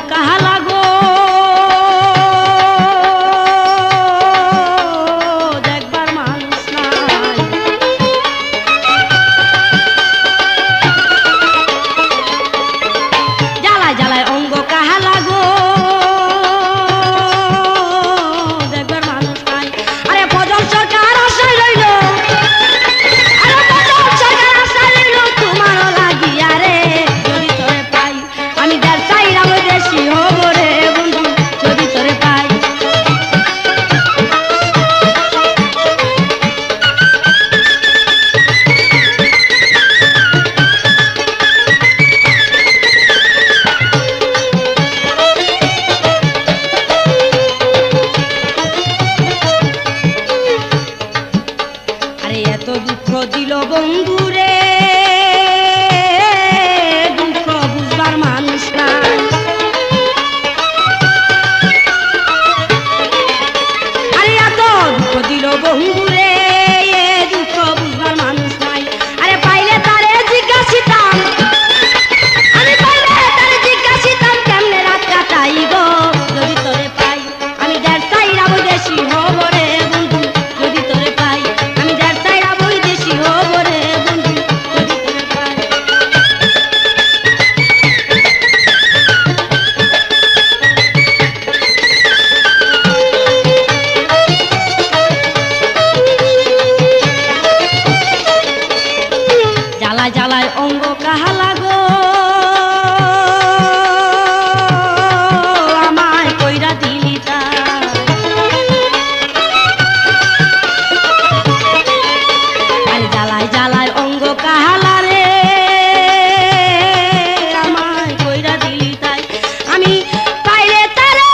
কাহালা গো দেখবার মানুষ নাই জ্বালায় জ্বালায় অঙ্গ কাহালা গো দেখবার মানুষ নাই আরে ফজল সরকার আশায় রইল আরে ফজল সরকার আশায় রইল তোমারও লাগিয়া রে যদি তোরে পাই আমি দেড় চাইরা দেশি হব রে বন্ধু যদি তোরে পাই আরে এত দুঃখ দিল বন্ধু রে দুঃখ বুঝবার মানুষ নাই আরে এত দুঃখ দিল বন্ধু রে দুঃখ বুঝবার মানুষ নাই আরে পাইলে তারে জিজ্ঞাসিতাম আমি পাইলে তারে জিজ্ঞাসিতাম কেমনে রাত কাটাই গো যদি তোরে পাই আমি দেড় চাইরা বৈদেশি হব রে বন্ধু যদি তোরে পাই আমি দেড় চাইরা বৈদেশি হব রে বন্ধু যদি তোরে পাই জ্বালায় জ্বালায় অঙ্গ কাহালা গো আমায় কইরা দিলি তা আরে জ্বালায় জ্বালায় অঙ্গ কাহালা রে আমায় কইরা দিলি তাই আমি পাইলে তারে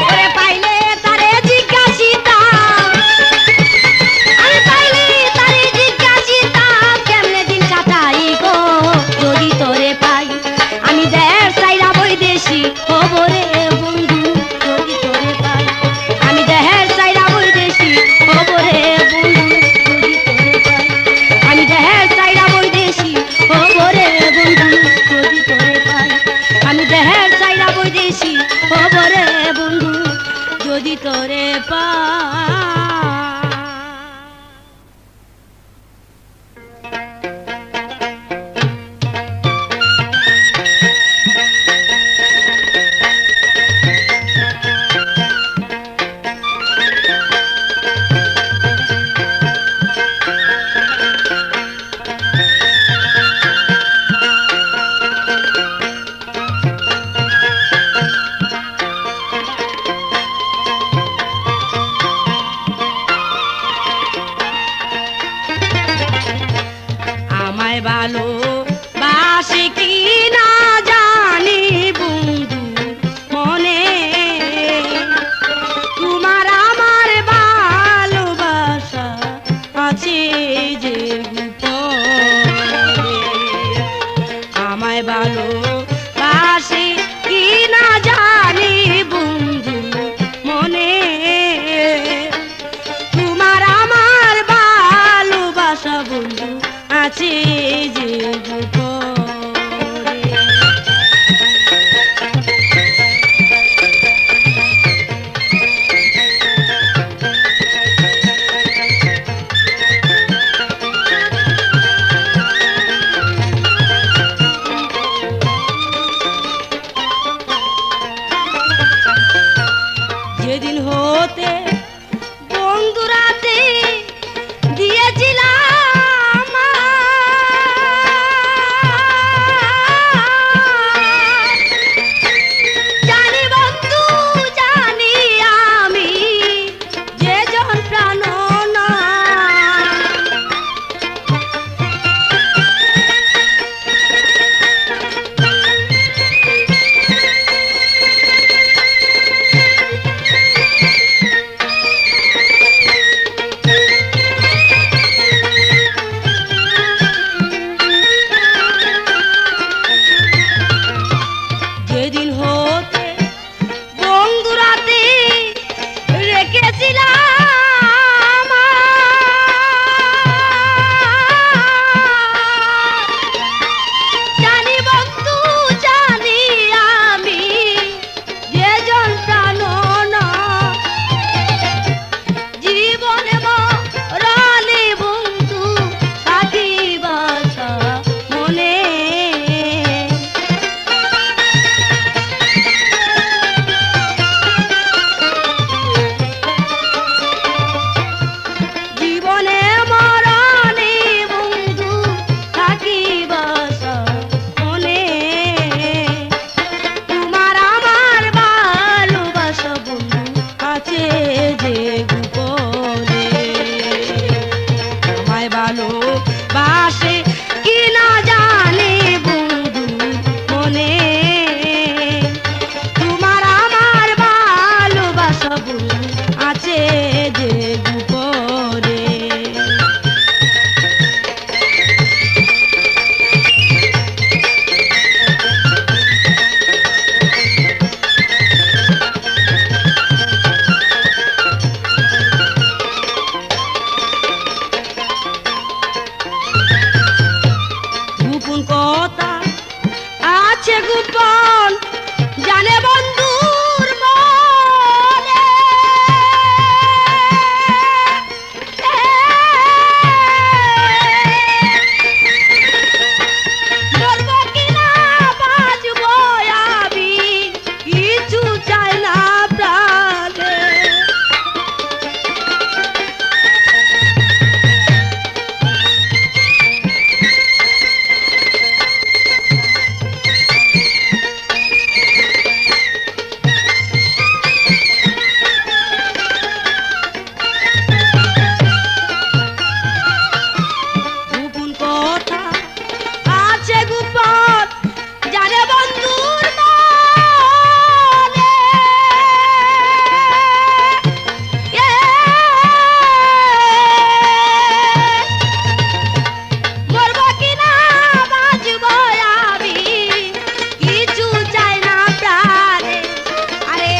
ওরে পাইলে তারে জিজ্ঞাসিতাম আমি পাইলে তারে জিজ্ঞাসিতাম কেমনে দিন কাটাই গো যদি তোরে পাই আমি দেড় চাইরা বৈদেশি হব রে বন্ধু যদি তোরে পাই আমি দেড় চাইরা বৈদেশি হব রে বন্ধু যদি তোরে পাই আমি দেড় চাইরা বৈদেশি হব রে বন্ধু যদি তোরে পাই আমি দেড় চাইরা বৈদেশি হব রে বন্ধু যদি তোরে পাই আমায় ভালো বাসি কি না জানি বন্ধু মনে তোমার আমার ভালোবাসা আছে যে গোপনে আমায় ভালো বাসি কি না জানি বন্ধু মনে তোমার আমার ভালোবাসা বন্ধু আছে যে গোপনে আছে গোপন জানে বন্ধুর মনে মরবো কিনা বাঁচবো আমি কিছু চাই না প্রাণে গোপন কথা আছে গোপন জানে বন্ধুর মনে মরবো কিনা বাঁচবো আমি কিছু চাই না প্রাণে আরে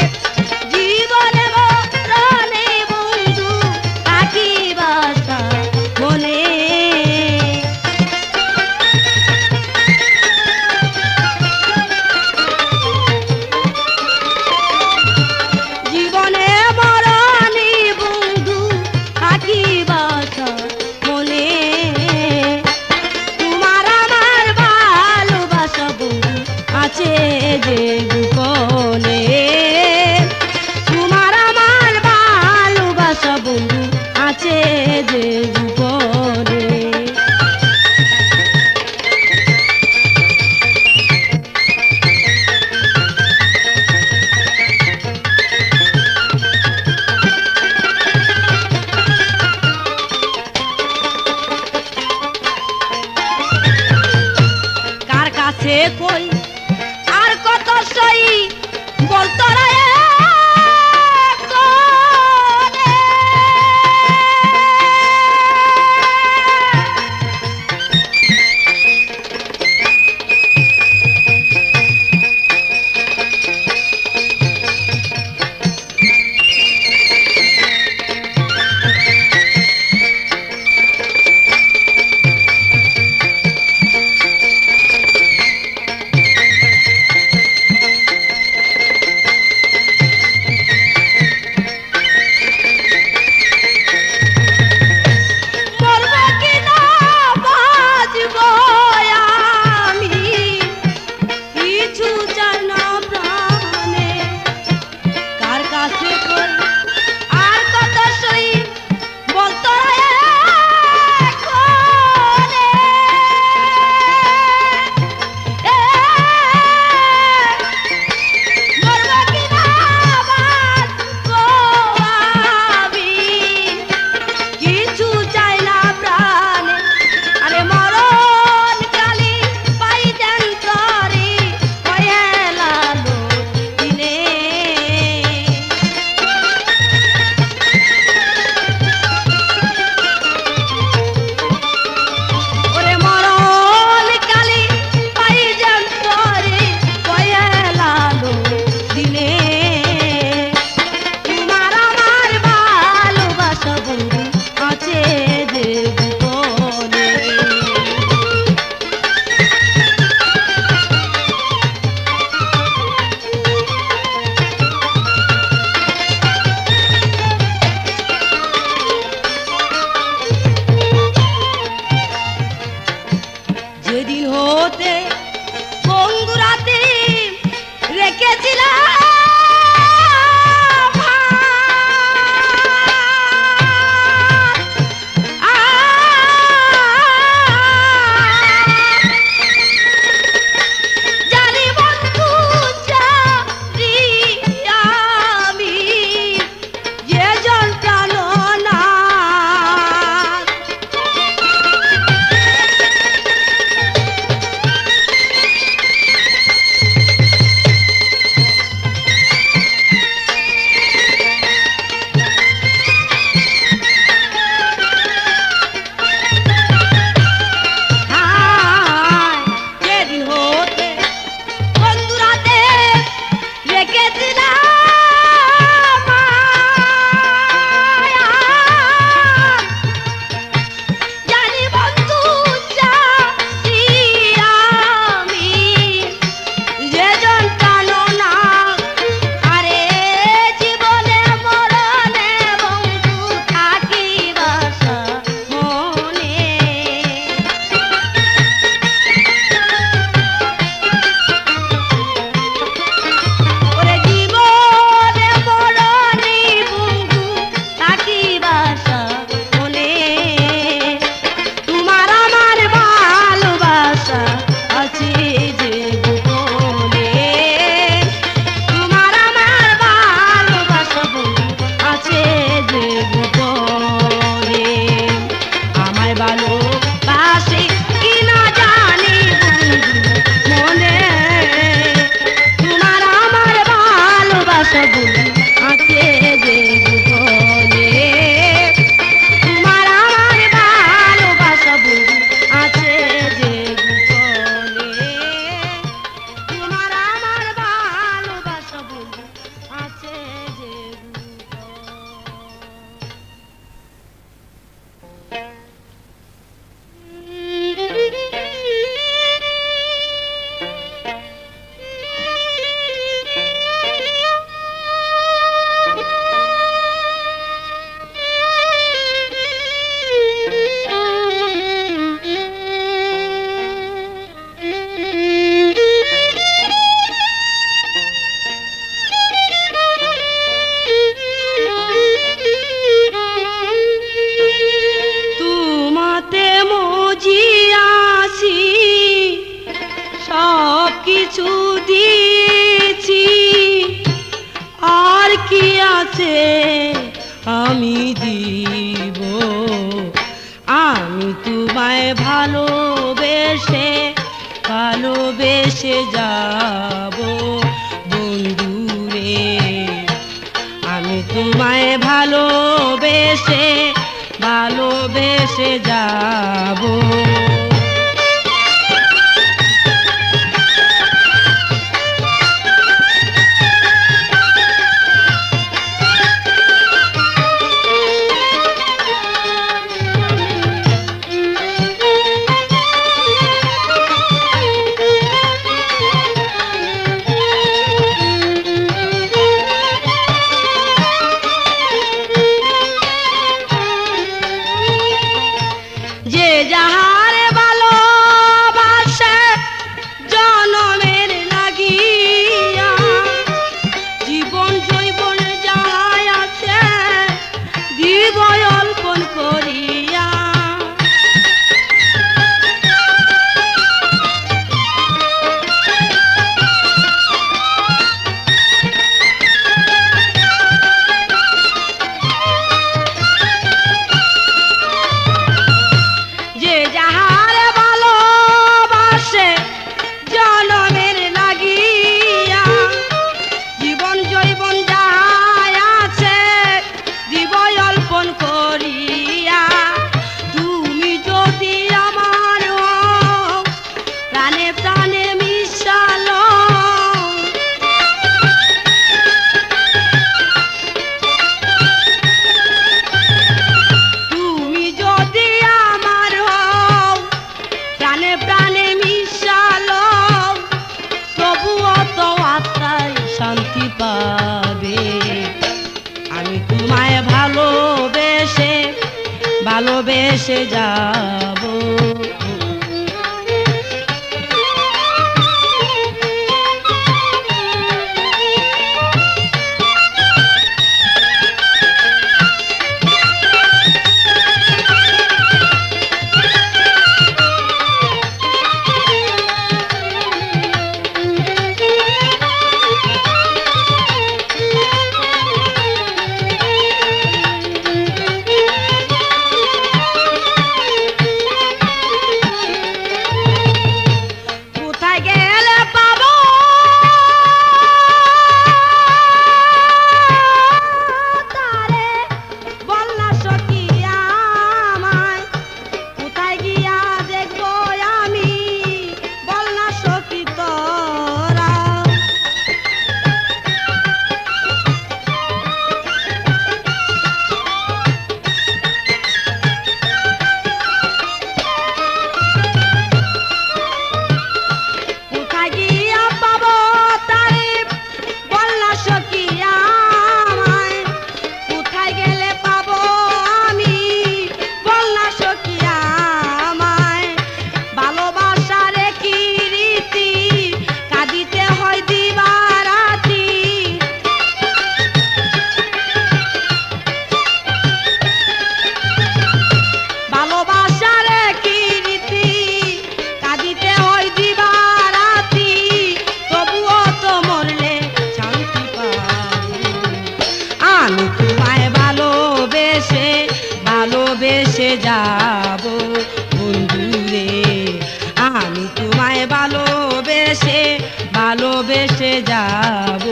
জীবনে মরণে বন্ধু পাখি বাসা মনে জীবনে মরণে বন্ধু পাখি বাসা মনে তোমার আমার ভালোবাসা বন্ধু আছে যে গোপনে তোমার আমার ভালোবাসা বন্ধু আছে যে গোপনে কার কাছে কই আর কত সই বলতো রে করে। কিছু দিয়েছি, আর কি আছে আমি দিব। আমি তোমায় ভালোবেসে ভালোবেসে যাব বন্ধুরে। আমি তোমায় ভালোবেসে ভালোবেসে যাব। যে যাহারে ভালোবাসে জনমের লাগিয়া, জীবন জৈবন যাহাই আছে দিব অর্পণ করিয়া। যে যাহারে ভালোবাসে জনমের লাগিয়া, জীবন জৈবন যাহাই আছে দিব অর্পণ করিয়া। তুমি যদি আমার হও, প্রাণে প্রাণে মিশালো। তুমি যদি আমার হও, প্রাণে প্রাণে মিশালো, তবুও তো আত্মায় শান্তি পাবে। আমি তোমায় ভালোবেসে ভালোবেসে যাব। কোথায় গেলে পাবো তারে, বল না সখী আমায়। কোথায় গিয়া দেখবো আমি, বল না সখী তোরা। কোথায় গিয়া পাবো তারে, বল না সখী আমায়। কোথায় গেলে পাবো আমি, বল না সখী আমায়। ভালোবাসার কি রীতি, কাঁদিতে হয় দিবারাতি। ভালোবাসার কি রীতি, কাঁদিতে হয় দিবারাতি, তবুও তো মরলে শান্তি পাবো। আমি তোমায় ভালোবেসে ভালোবেসে যাব বন্ধুরে। আমি তোমায় ভালোবেসে ভালোবেসে যাব।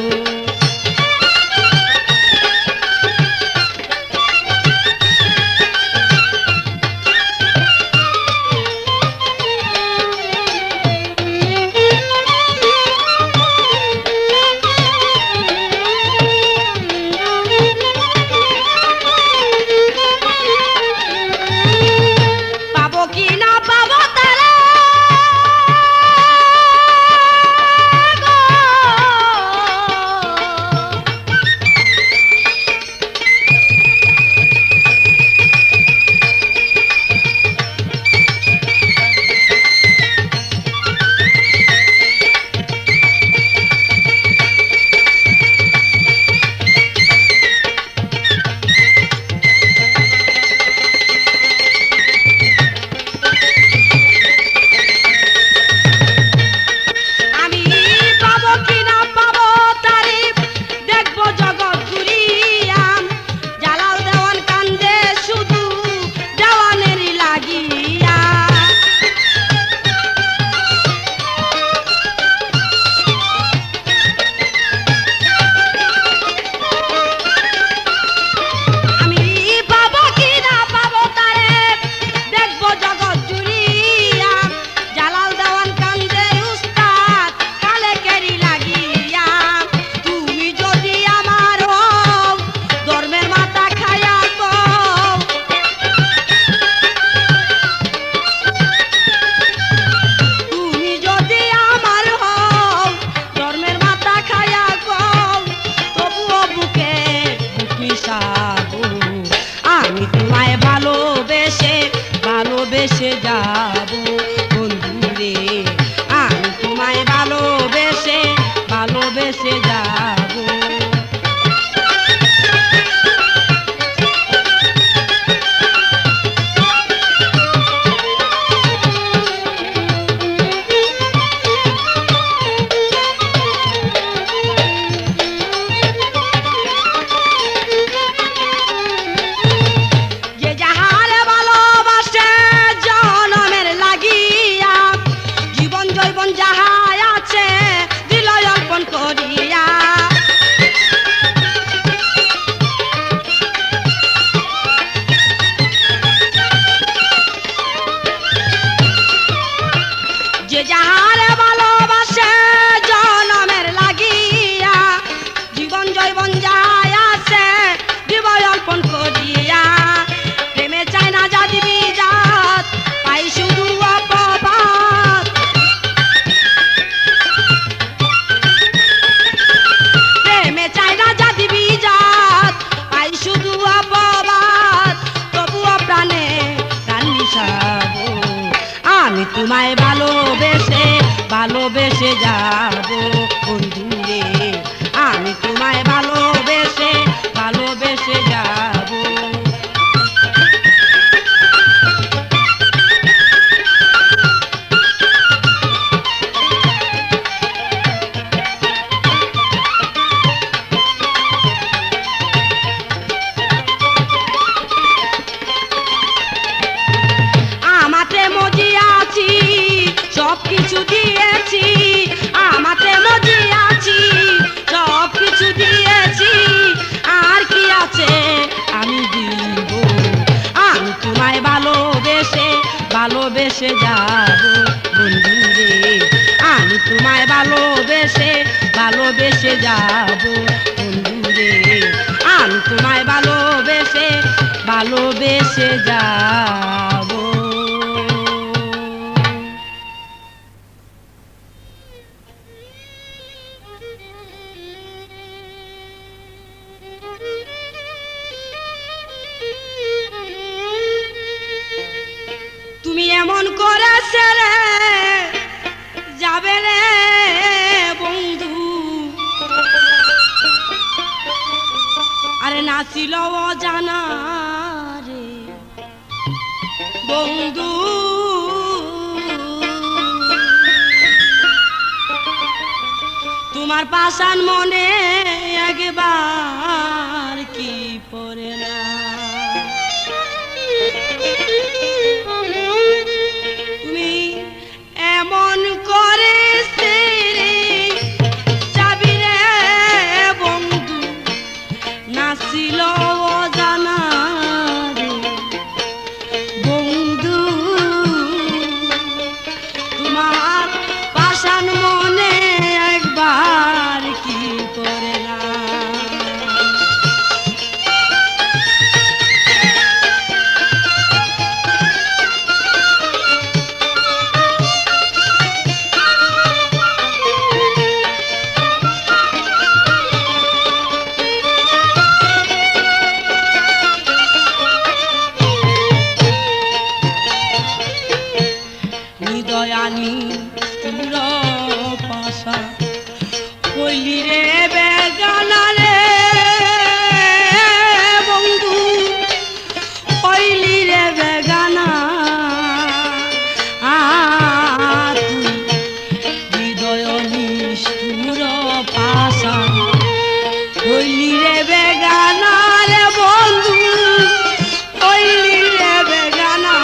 পাবো কি না পাবো তারে গো, ভালোবেসে যাব। যে যাহারে ভালোবাসে জনমের লাগিয়া, জীবন জৈবন যাহা আছে দিল অর্পণ করিয়া। যে যাহারে ভালোবাসে জনমের লাগিয়া, জীবন জৈবন যাহা আছে দিব অর্পণ করিয়া। প্রেমে চায় না জাতি বিজাত, পাই শুধু অপবাদ। প্রেমে চায় না জাতি বিজাত, পাই শুধু অপবাদ। তবুও প্রাণে প্রাণ মিশাবো, আমি তোমায় ভালোবেসে ভালোবেসে যাব বন্ধুরে। আমি তোমায় ভালোবেসে ভালোবেসে যাব। আমাতে মজিয়াছি সব কিছু দিয়েছি, আমাতে মজিয়াছি সব কিছু দিয়েছি। আর কি আছে আমি দিব, আমি তোমায় ভালোবেসে ভালোবেসে যাব বন্ধুরে। আমি তোমায় ভালোবেসে ভালোবেসে যাব বন্ধুরে। আমি তোমায় ভালোবেসে ভালোবেসে যাব। তুমি এমন করে ছেড়ে যাবে রে বন্ধু, আরে নাছিল অজানা রে বন্ধু। তোমার পাষাণ মনে একবার কি পড়ে না। তুমি এমন করে যাবি রে বন্ধু, নাছিল অজানা রে বন্ধু। তোমার পাষাণ মনে একবার কি পড়ে না। হৃদয়ানি তুর পাশা কইলি রে বেগানা রে বন্ধু, কইলি রে বেগানা। তুই হৃদয় নিষ্ঠুর পাশা কইলি রে বেগানা রে বন্ধু, কইলি রে বেগানা।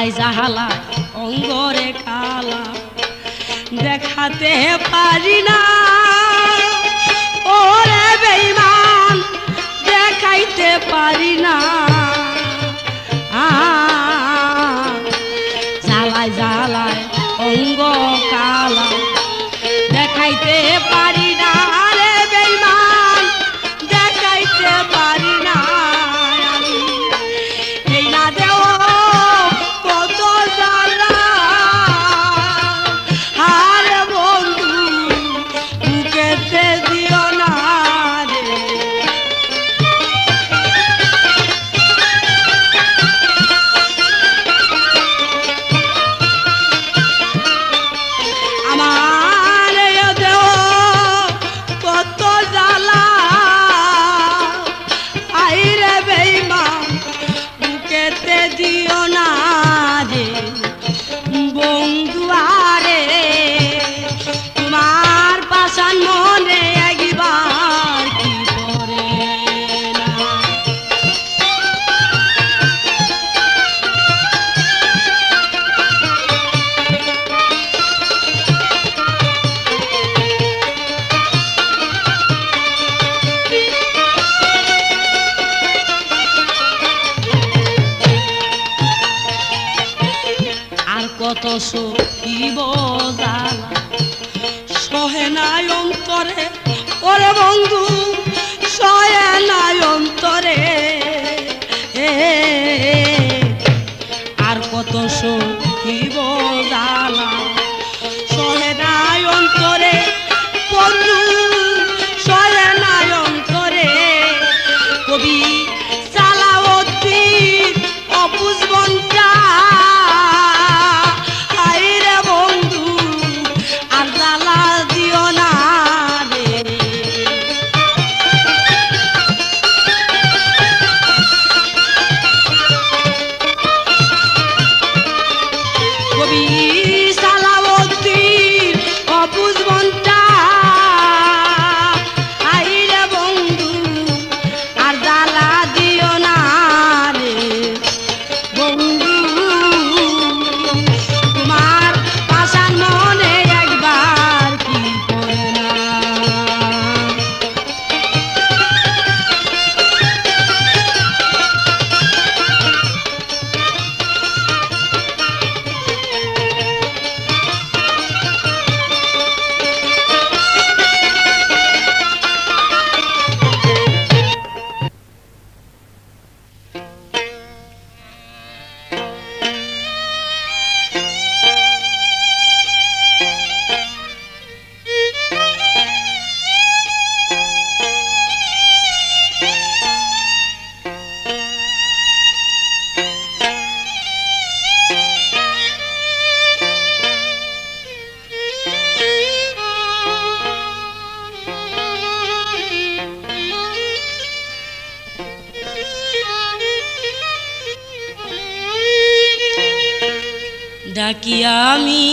জ্বালাই জাহালা অঙ্গরে কালা দেখাতে পারি না ওরে বেঈমান দেখাইতে পারি না জ্বালাই জ্বালাই অঙ্গ কালা দেখাইতে পারি না রে বেঈমান দেখাইতে পারি না আমি এই না দেও কত জ্বালা আরে বন্ধু বুকেতে দিও না রে আমার দেও কত জ্বালা আইরে বেঈমান বুকেতে দিও না রে বন্ধু আরে তোমার পাশান মনে একবার কি করে না আর কত সহিব জ্বালা সহে নাই অন্তরে ওরে বন্ধু সহে নাই অন্তরে আর কত সহিব জ্বালা সহে নাই অন্তরে বন্ধু সহে নাই অন্তরে কবি সালাউদ্দিন অবুঝ বন্টা আইরে বন্ধু আর জ্বালা দিও না রে কবি সালাউদ্দিন অবুঝ বন্টা আইরে বন্ধু আর জ্বালা দিও না রে বন্ধু তোমার পাশান মনে একবার কি করে না ডাকি আমি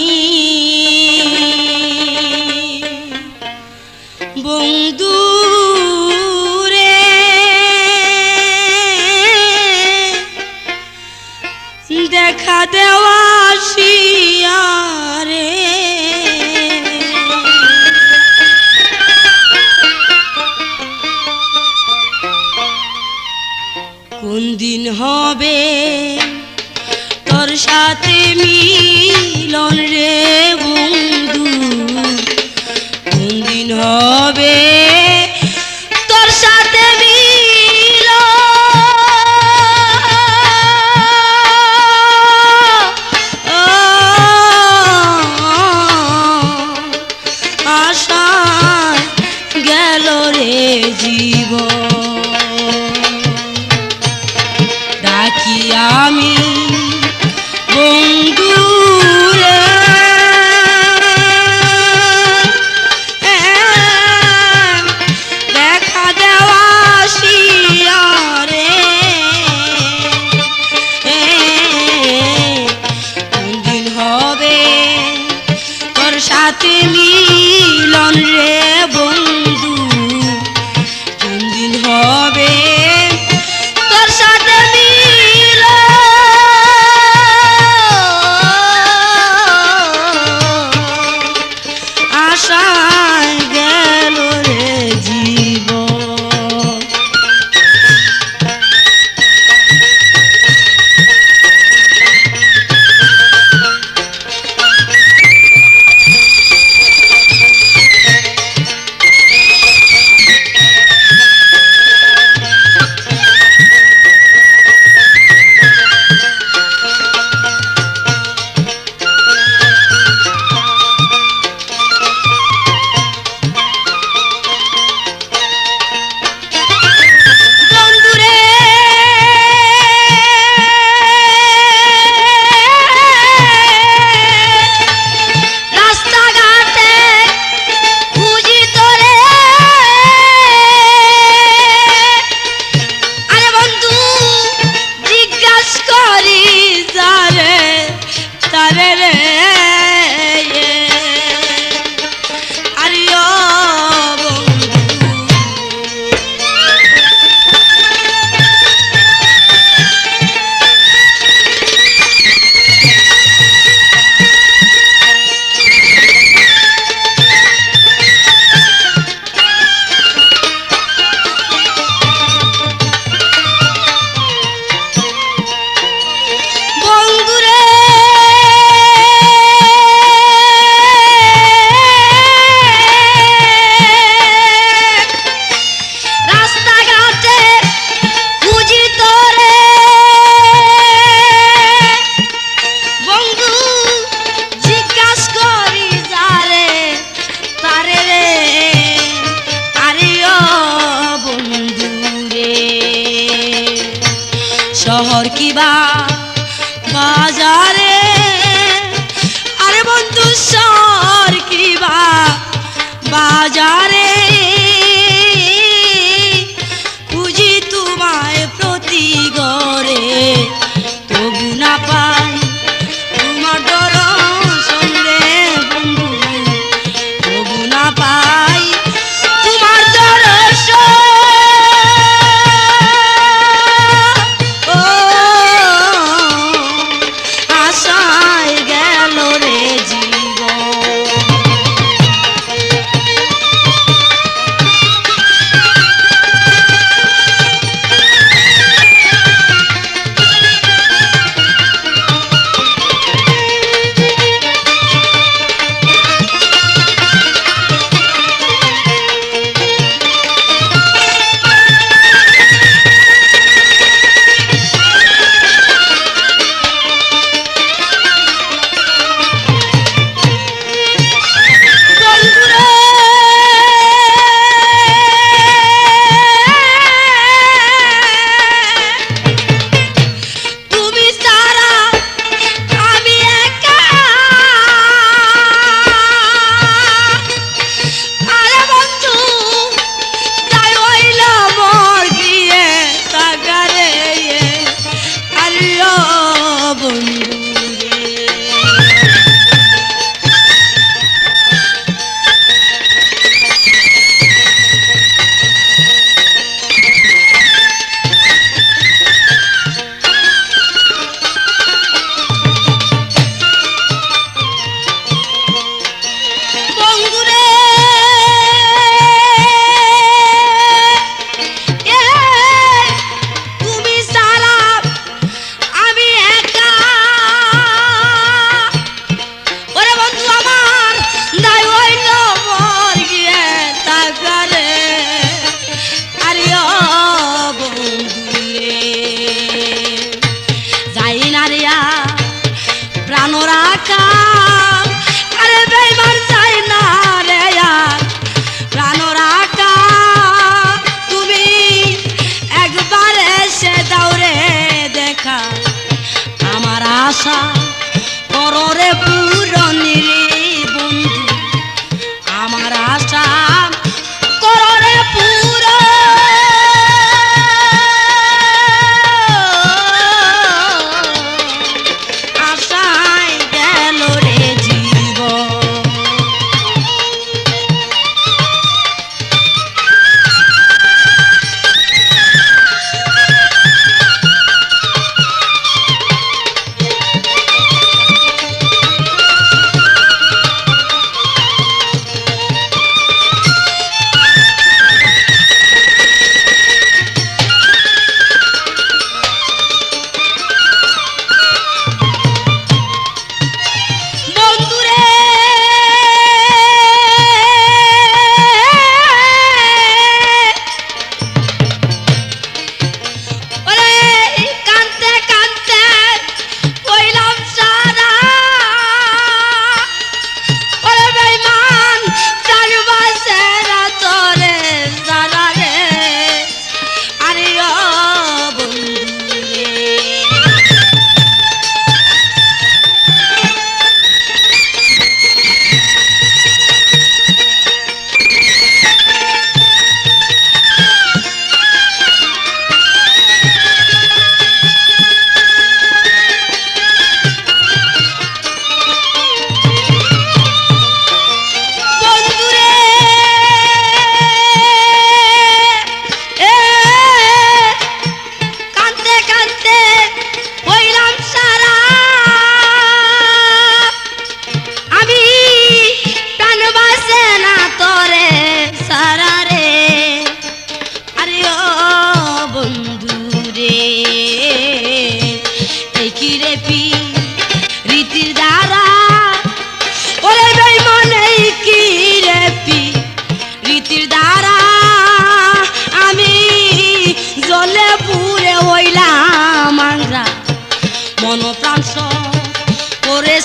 বন্ধু রে দেখা দেওয়া আসিয়া রে কোন দিন হবে তোর সাথে মিলন রে বন্ধু কোন দিন হবে তোর সাথে আশায় গেল রে জীবন ডাকি আমি বন্ধু রে দেখা দেওয়া আসিয়া রে কোন দিন হবে তোর সাথে মিলন রে বন্ধু কোন দিন হবে তোর সাথে মিলন কিবা বাজারে আরে বন্ধু সর কিবা বাজারে খুঁজি তোমায় প্রতি গড়ে তবু না পাই তোমার দর্শন রে বন্ধু তবু না পাই তোমার দর্শন ও আশায় গেল রে জীবন আশা কররে পূরণ রে বন্ধু আমার আশা কররে পূরণ আশায় গেল রে জীবন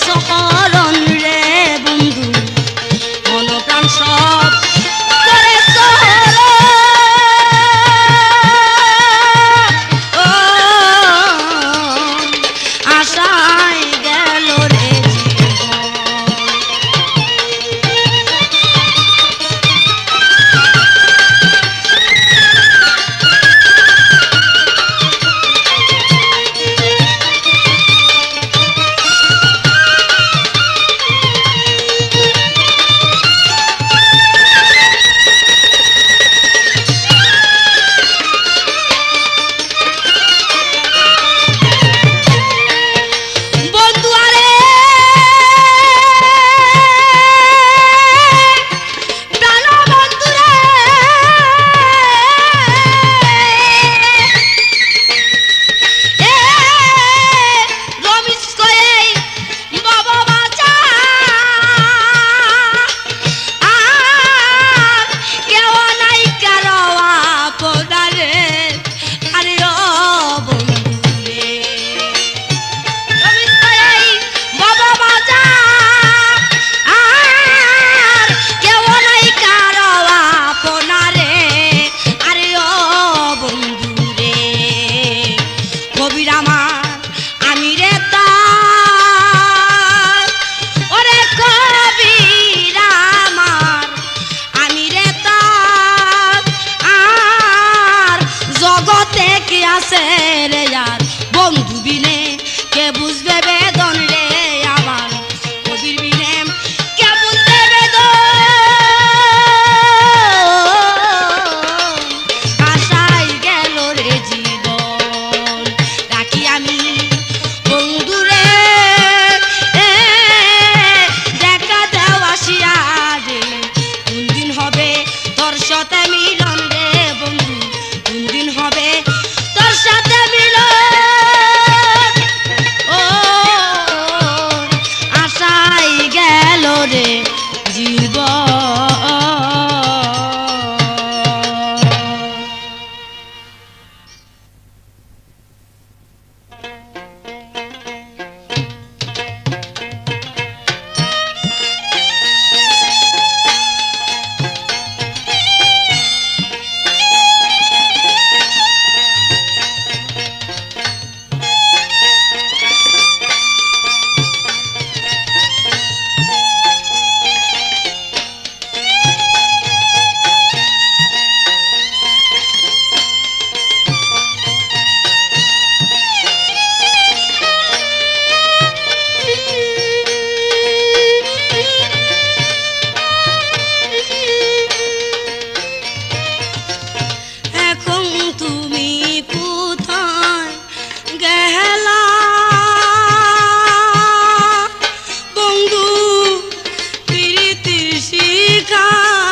সকরণ রে বন্ধু মন প্রাণ সব করে ও কে বুঝবে বেদন রে আমার কবির বিনে কে বুঝবে বেদন আশায় গেল রে জীবন রাখি আমি বন্ধুরে দেখা দেও আসিয়া রে কোন দিন হবে তোর সাথে মিলন রে বন্ধু কোন দিন হবে তোর সাথে মিলন ও আশায় গেল রে জীবন এখন তুমি কোথায় গেলা বন্ধু প্রীতি শিখাইয়া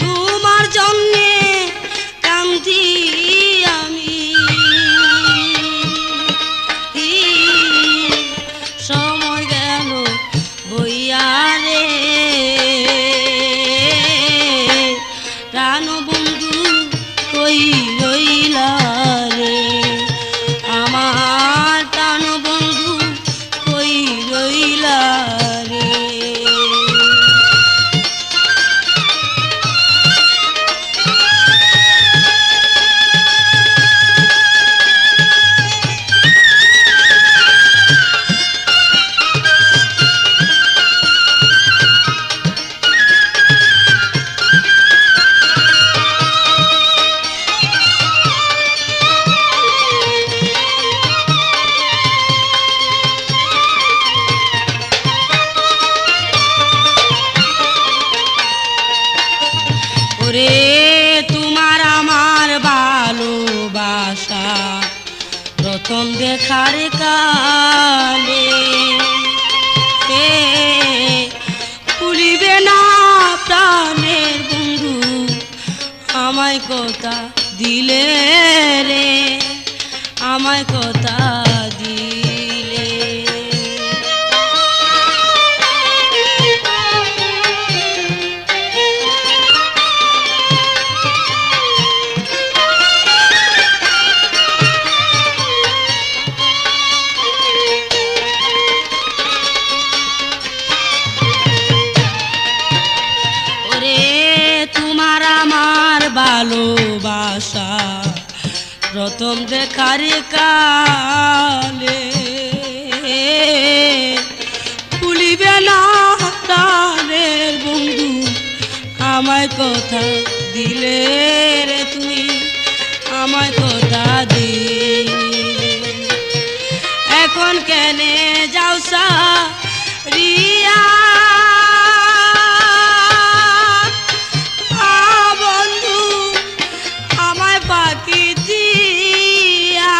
তোমার জন্যে কান্দি আমি সময় গেল বইয়া রে প্রাণ বন্ধু কই রইলা রে আমার প্রাণ বন্ধু কই রইলা রে ওরে তোমার আমার ভালোবাসা প্রথম দেখার কালে ভুলিবে না প্রাণের বন্ধু আমায় কথা দিলে রে আমায় কথা দিলে তোমার আমার ভালোবাসা প্রথম দেখার কালে ভুলিবে না প্রাণের বন্ধু আমায় কথা দিলে রে তুমি আমায় কথা দিলে এখন কেনে যাও রিয়া বন্ধু আমায় বাকি দিয়া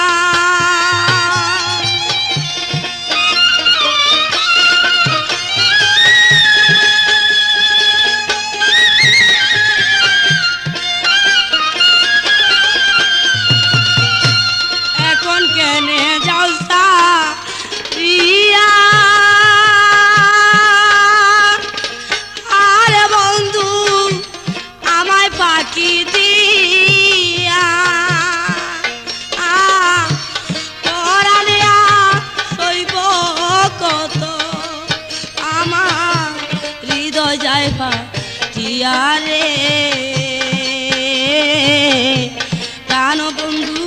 এখন কেনে যাও রিয়া বাকি দিয়া পরালিয়া সইব কত আমার হৃদয় যাইবা রে প্রাণ বন্ধু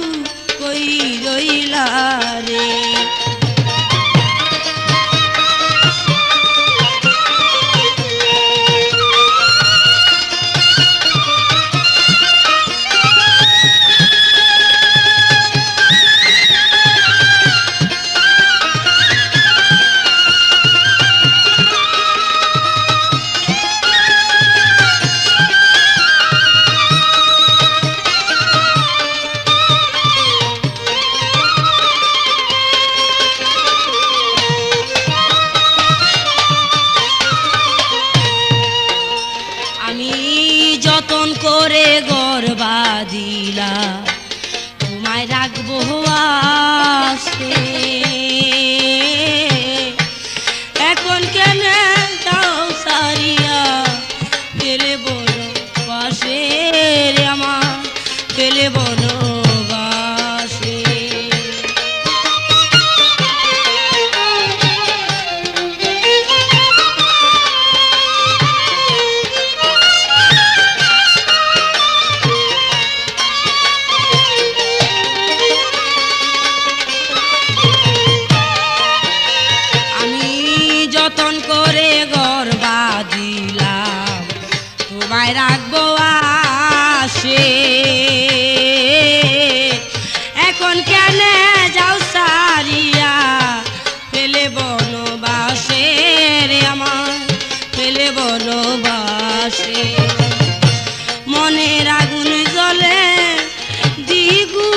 কই রইলা রে বাঁধিলা তোমায় রাখবো আসে এখন কেন যাও সারিয়া গেলে বলো বাসে রে আমার গেলে বলো বাসে যতন করে ঘর বাঁধিলাম তোমায় রাখবো আসে এখন কেন যাও সারিয়া ফেলে বনবাসে রে আমার ফেলে বনবাসে মনের আগুন জ্বলে দিগু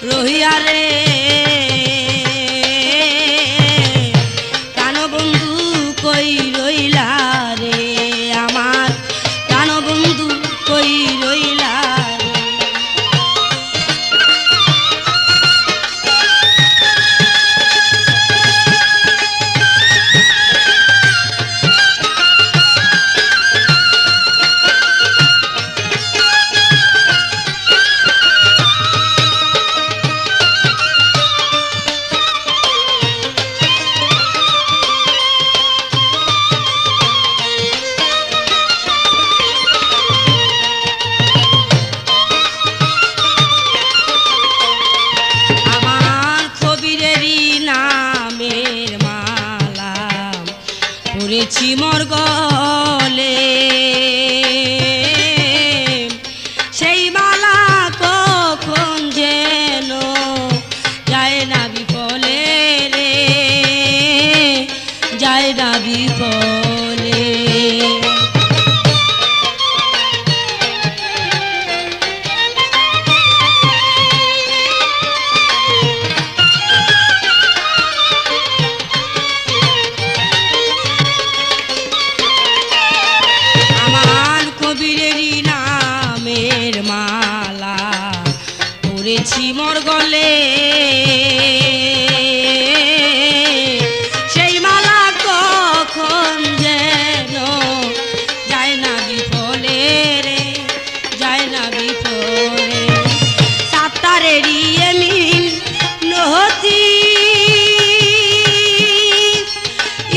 রহিয়া রে প্রাণ বন্ধু কই রইলা রে আমার প্রাণ বন্ধু কই রইলা পড়েছি মোর গলে সেই মালা কখন যেন যায় না বিফলে রে যায় না বিফলে পড়েছি মোর গলে সেই মালা কখন যেন যায় না বিফলে রে যায় না বিফলে সাতারেরই এমিন নহতি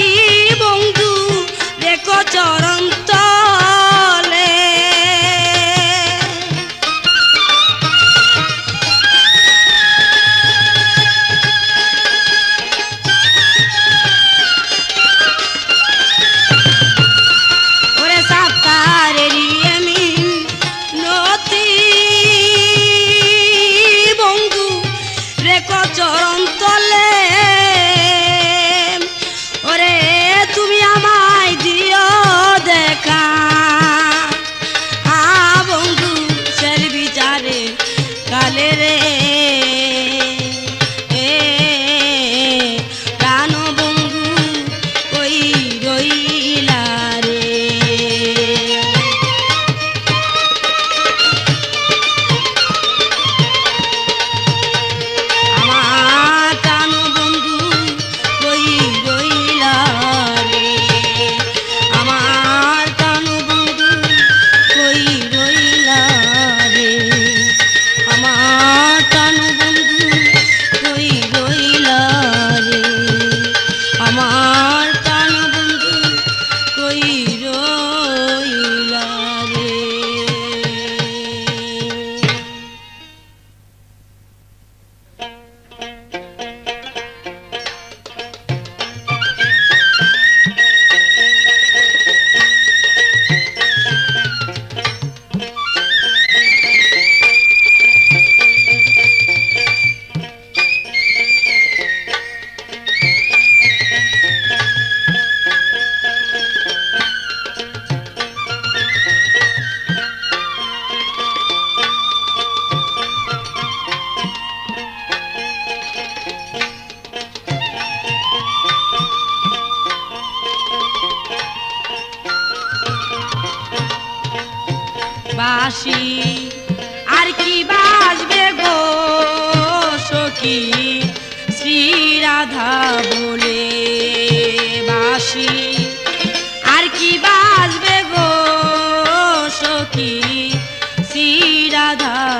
ই বন্ধু দেখো চরণ বাসি আর কি বাজবে গো সখী শ্রী রাধা বলে বাসি আর কি বাজবে গো সখী শ্রী রাধা